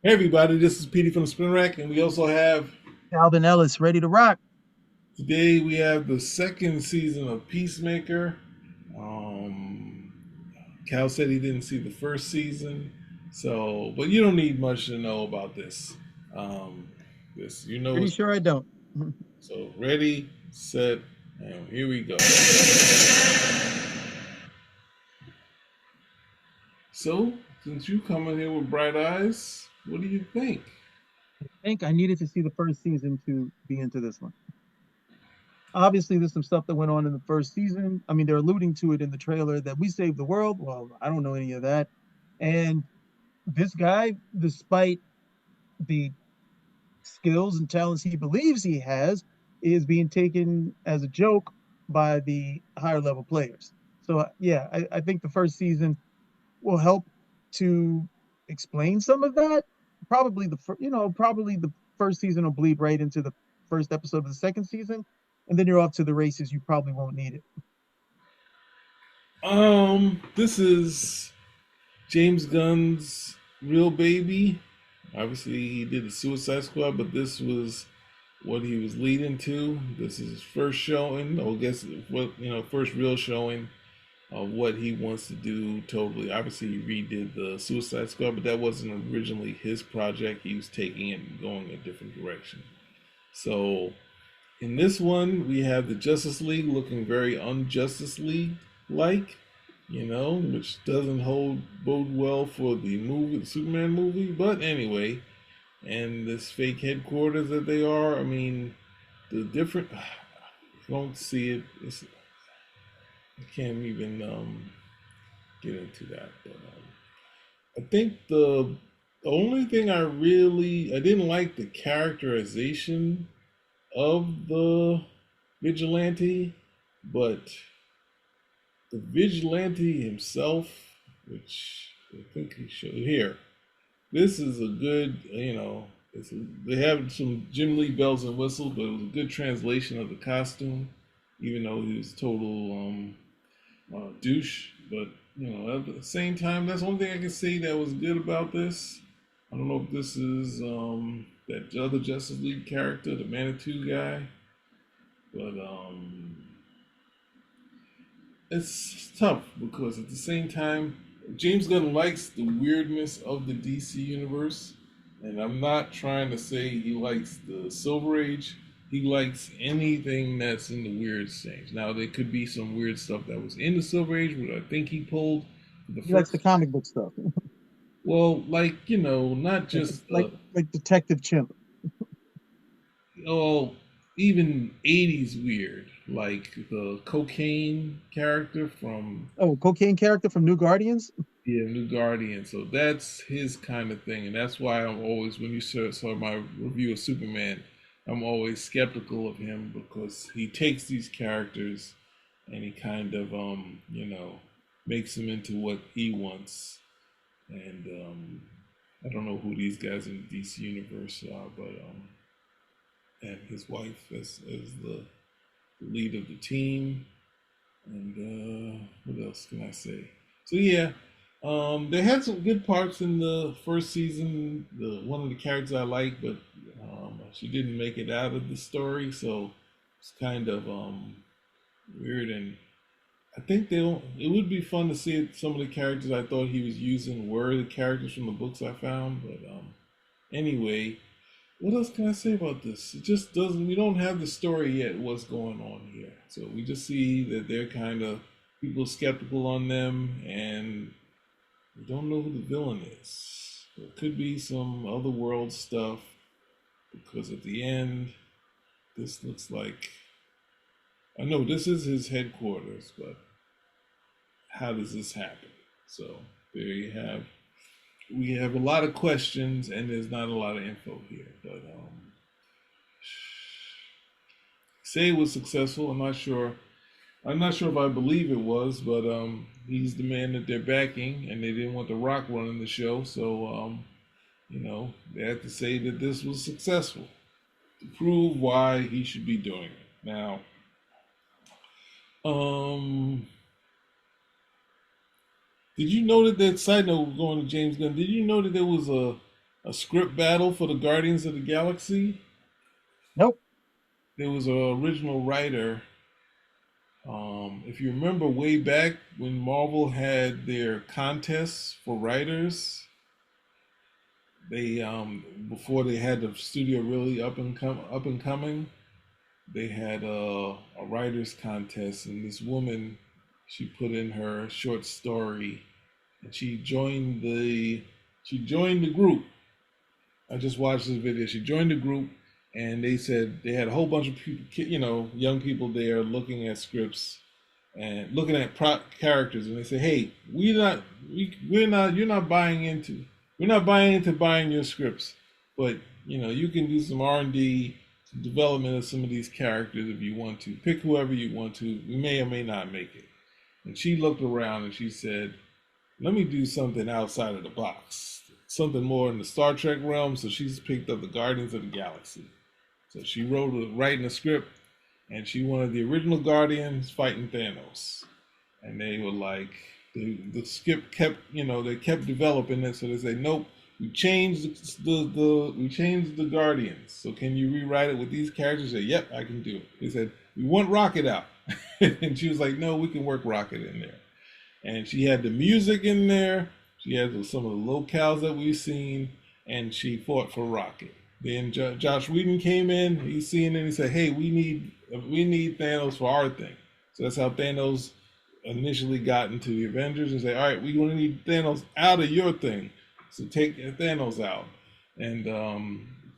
Hey everybody, this is Petey from the Spin Rack, and we also have Alvin Ellis, ready to rock. today we have the second season of Peacemaker. Um, Cal said he didn't see the first season, so but you don't need much to know about this. Um, this you know Pretty it's sure I don't. so ready, set, and here we go. So since you come in here with bright eyes, what do you think? I think I needed to see the first season to be into this one. Obviously, there's some stuff that went on in the first season. I mean, they're alluding to it in the trailer that we saved the world. Well, I don't know any of that. And this guy, despite the skills and talents he believes he has, is being taken as a joke by the higher level players. So, yeah, I think the first season will help to explain some of that. Probably probably the first season will bleed right into the first episode of the second season, and then you're off to the races. You probably won't need it. This is James Gunn's real baby. Obviously, he did the Suicide Squad, but this was what he was leading to. This is his first showing, or I guess what first real showing of what he wants to do. Totally, obviously, he redid the Suicide Squad, but that wasn't originally his project. He was taking it and going a different direction. So, in this one, we have the Justice League looking very unJustice League like, which doesn't hold bode well for the movie, the Superman movie. But anyway, and this fake headquarters that they are, I mean, the different. I don't see it. I can't even get into that. But I think the only thing I didn't like the characterization of the vigilante, but the vigilante himself, which I think he showed here. This is a good, they have some Jim Lee bells and whistles, but it was a good translation of the costume, even though he was total douche. But at the same time, that's one thing I can say that was good about this. I don't know if this is that other Justice League character, the Manitou guy, but it's tough because at the same time, James Gunn likes the weirdness of the DC universe, and I'm not trying to say he likes the Silver Age. He likes anything that's in the weird stage. Now there could be some weird stuff that was in the Silver Age, but I think he pulled the He likes the first. comic book stuff, Well, like not like just like Detective Chimp. oh, even '80s weird, like the cocaine character from Oh, cocaine character from New Guardians. yeah, New Guardian. So that's his kind of thing, and that's why I'm always when you saw my review of Superman, I'm always skeptical of him because he takes these characters and he kind of makes them into what he wants. And I don't know who these guys in the DC universe are, but and his wife as the lead of the team. And what else can I say? So yeah, they had some good parts in the first season. The one of the characters I like, but she didn't make it out of the story, so it's kind of weird. And I think they'll. It would be fun to see it, some of the characters I thought he was using were the characters from the books I found. But anyway, what else can I say about this? It just doesn't. We don't have the story yet. What's going on here? So we just see that they're kind of people skeptical on them, and we don't know who the villain is. It could be some other world stuff because at the end, this looks like. I know this is his headquarters, but how does this happen? So there you have. We have a lot of questions, and there's not a lot of info here, but say it was successful. I'm not sure. I'm not sure if I believe it was, but he's the man that they're backing, and they didn't want The Rock running the show, so they had to say that this was successful to prove why he should be doing it. Now, um, did you know that side note going to James Gunn? Did you know that there was a a script battle for the Guardians of the Galaxy. Nope. There was an original writer. If you remember way back when Marvel had their contests for writers, they before they had the studio really up and coming, they had a writers contest, and this woman, she put in her short story, and she joined the group. I just watched this video. She joined the group, and they said they had a whole bunch of people, young people there looking at scripts and looking at characters, and they say, "Hey, we're not you're not buying into we're not buying into buying your scripts, but you can do some R&D, some development of some of these characters if you want to. Pick whoever you want to. We may or may not make it." And she looked around and she said, "Let me do something outside of the box, something more in the Star Trek realm." So she's picked up the Guardians of the Galaxy. So she writing a script, and she wanted the original Guardians fighting Thanos. And they were like, the script kept, they kept developing it. So they said, "Nope, we changed we changed the Guardians. So can you rewrite it with these characters?" They said, "Yep, I can do it." They said, "We want Rocket out," and she was like, "No, we can work Rocket in there." And she had the music in there. She had some of the locales that we've seen, and she fought for Rocket. Then Josh Whedon came in. He's seen it. And he said, "Hey, we need Thanos for our thing." So that's how Thanos initially got into the Avengers, and say, "All right, we're going to need Thanos out of your thing. So take Thanos out." And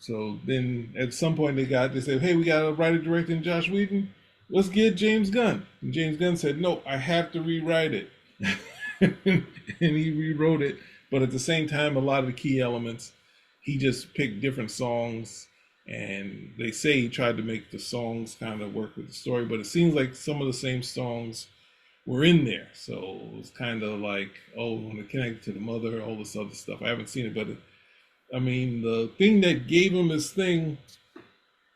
so then at some point they said, "Hey, we got a writer directing Josh Whedon. Let's get James Gunn." And James Gunn said, "No, I have to rewrite it." And he rewrote it, but at the same time, a lot of the key elements, he just picked different songs, and they say he tried to make the songs kind of work with the story, but it seems like some of the same songs were in there. So it was kind of like, oh, when it connected to the mother, all this other stuff. I haven't seen it, but the thing that gave him his thing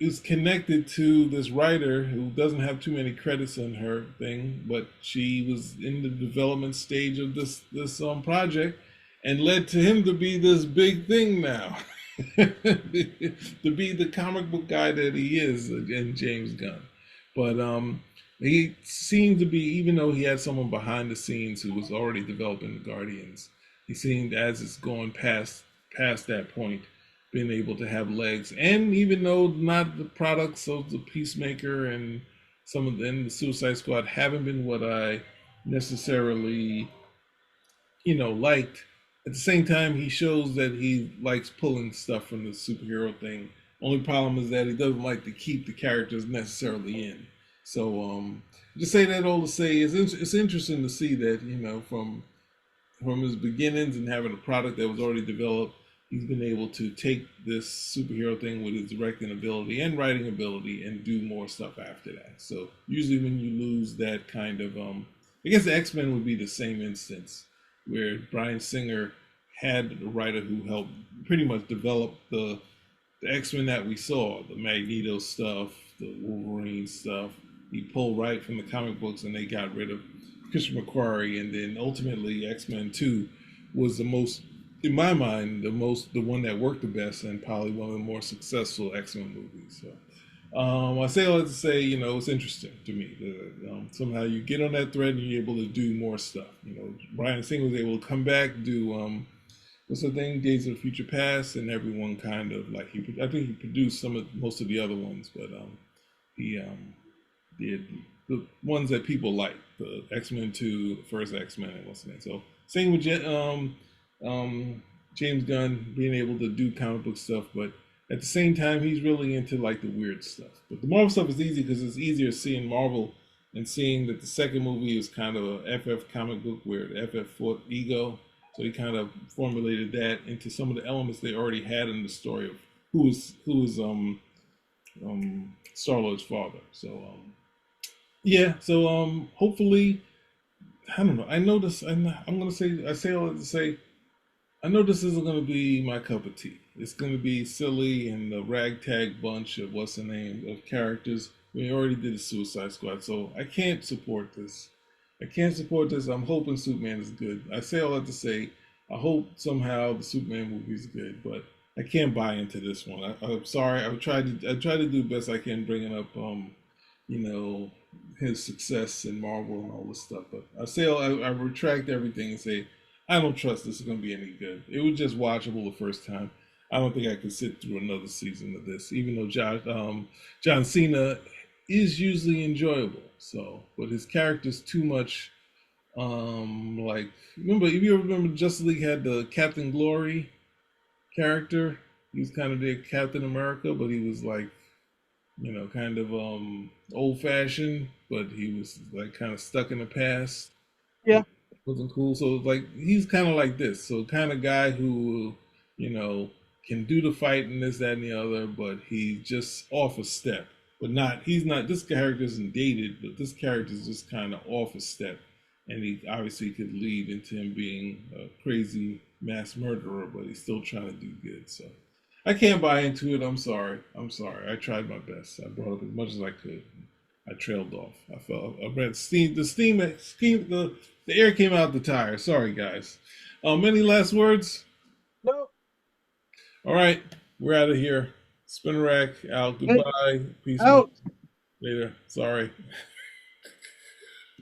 is connected to this writer who doesn't have too many credits on her thing, but she was in the development stage of this project, and led to him to be this big thing now, to be the comic book guy that he is in James Gunn. But he seemed to be, even though he had someone behind the scenes who was already developing the Guardians, he seemed, as it's going past that point, been able to have legs. And even though not the products of the Peacemaker and some of the Suicide Squad haven't been what I necessarily, liked, at the same time he shows that he likes pulling stuff from the superhero thing. Only problem is that he doesn't like to keep the characters necessarily in. So just say that all to say it's interesting to see that, from his beginnings and having a product that was already developed, he's been able to take this superhero thing with his directing ability and writing ability and do more stuff after that. So usually when you lose that kind of, I guess the X-Men would be the same instance, where Bryan Singer had a writer who helped pretty much develop the X-Men that we saw, the Magneto stuff, the Wolverine stuff. He pulled right from the comic books, and they got rid of Christian McQuarrie, and then ultimately X-Men 2 was the most, in my mind, the one that worked the best, and probably one of the more successful X-Men movies. So I say all that to say, it's interesting to me that somehow you get on that thread and you're able to do more stuff. Bryan Singer was able to come back, do what's the thing, Days of the Future Past, and everyone kind of like I think he produced most of the other ones, but he did the ones that people like, the X-Men 2, the first X-Men, and what's the name. So same with James Gunn being able to do comic book stuff, but at the same time, he's really into like the weird stuff. But the Marvel stuff is easy because it's easier seeing Marvel and seeing that the second movie is kind of a FF comic book where the FF fought Ego. So he kind of formulated that into some of the elements they already had in the story of who is Star-Lord's father. So yeah. So hopefully, I don't know. I know this. I say all that to say, I know this isn't going to be my cup of tea. It's going to be silly and the ragtag bunch of what's the name of characters. We already did the Suicide Squad, so I can't support this. I'm hoping Superman is good. I say all that to say, I hope somehow the Superman movie is good, but I can't buy into this one. I'm sorry. I tried to do best I can bringing up you know, his success in Marvel and all this stuff. But I retract everything and say I don't trust this is going to be any good. It was just watchable the first time. I don't think I could sit through another season of this, even though John Cena is usually enjoyable. So, but his character's too much. Like remember, if you remember, Justice League had the Captain Glory character. He was kind of their Captain America, but he was like, kind of old fashioned, but he was like kind of stuck in the past. Yeah, Wasn't cool. So like he's kind of like this. So kind of guy who, you know, can do the fight and this, that, and the other, but he's just off a step. But not he's not this character isn't dated, but this character is just kind of off a step. And he obviously could lead into him being a crazy mass murderer, but he's still trying to do good. So I can't buy into it. I'm sorry. I'm sorry. I tried my best. I brought up as much as I could. I trailed off. I read steam, the air came out the tire. Sorry, guys. Any last words? no, All right, we're out of here. Spin rack out. hey, Goodbye. Peace. out. Later. Sorry.